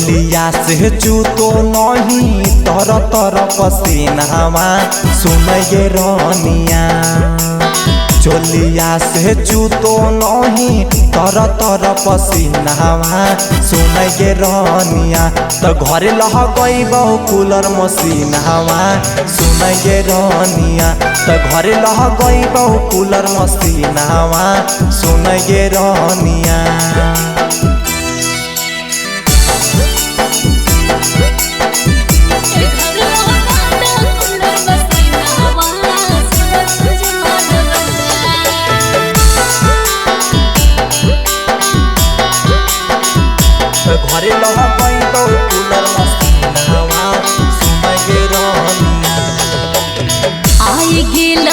चोलिया से जूतो नहीं तर तर पसीनावा सुन ये रानिया। चोलिया से जूतो नहीं तर तर पसीनावा सुन ये रानिया। तो घरे लह गई बहु कूलर मसीनावा सुन ये रानिया। तो घरे लह गई बहु कूलर मसीनावा सुन ये रानिया। घरे लह गई तो कूलर मसीनावा सुन ये रानिया। आई गेल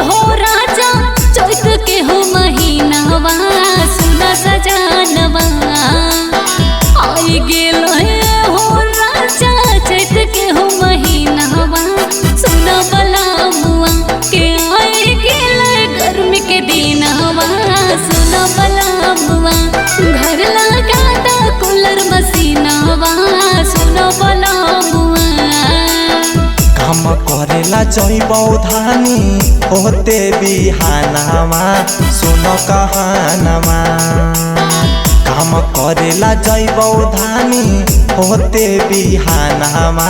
हो राजा चैत के हो महीनावा सुन सजनवा। आई गेल हो राजा चैत के हो महीनावा सुन बलमुआ के। आई गेल गर्मी के दिनवा सुन बलमुआ घर लगा कूलर मसीनावा सुन बलमुआ। काम करेला जइबौ धानी होते बिहानावा सुन कहानावा। काम करेला जइबौ धानी होते बिहानावा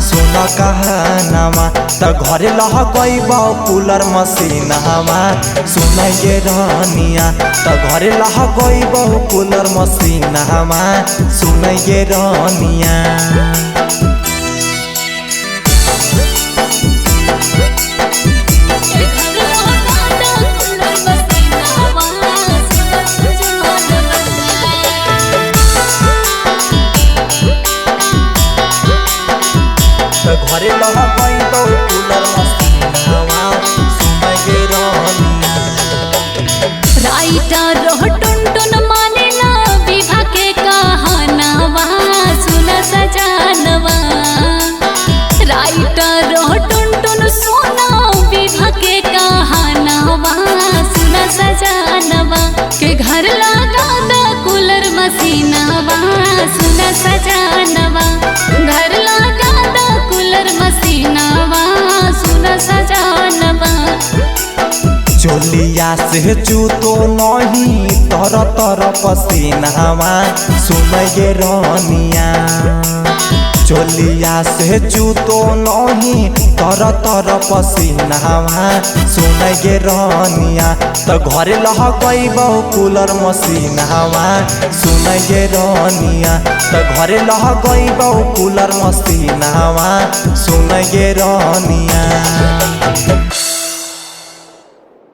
सुन कहानावा। त घरे लह गइबौ कूलर मसीनावा सुन ये रानिया। त घरे लह गइबौ कूलर मसीनावा सुन ये रानिया। घरे लह गई तो कूलर मसीनावा सुन ये रानिया। राइटर टुनटुन मानेला विभा के कहानावा सुन सजनवा। राइटर टुनटुन सोना विभा के कहानावा सुन सजनवा। के घर लगा कूलर मसीनावा सुन सजनवा। घर लगा कूलर मसीनावा सुन सजनवा। चोलिया से जूतो नहीं तर तर पसीनावा सुन ये रानिया। चोलिया से जूतो नहीं तर तर पसीनावा सुन ये रानिया। तो घरे लह गई बहु कूलर मसीनावा सुन ये रानिया। तो घरे लह गई बहु कूलर मसीनावा सुन ये रानिया।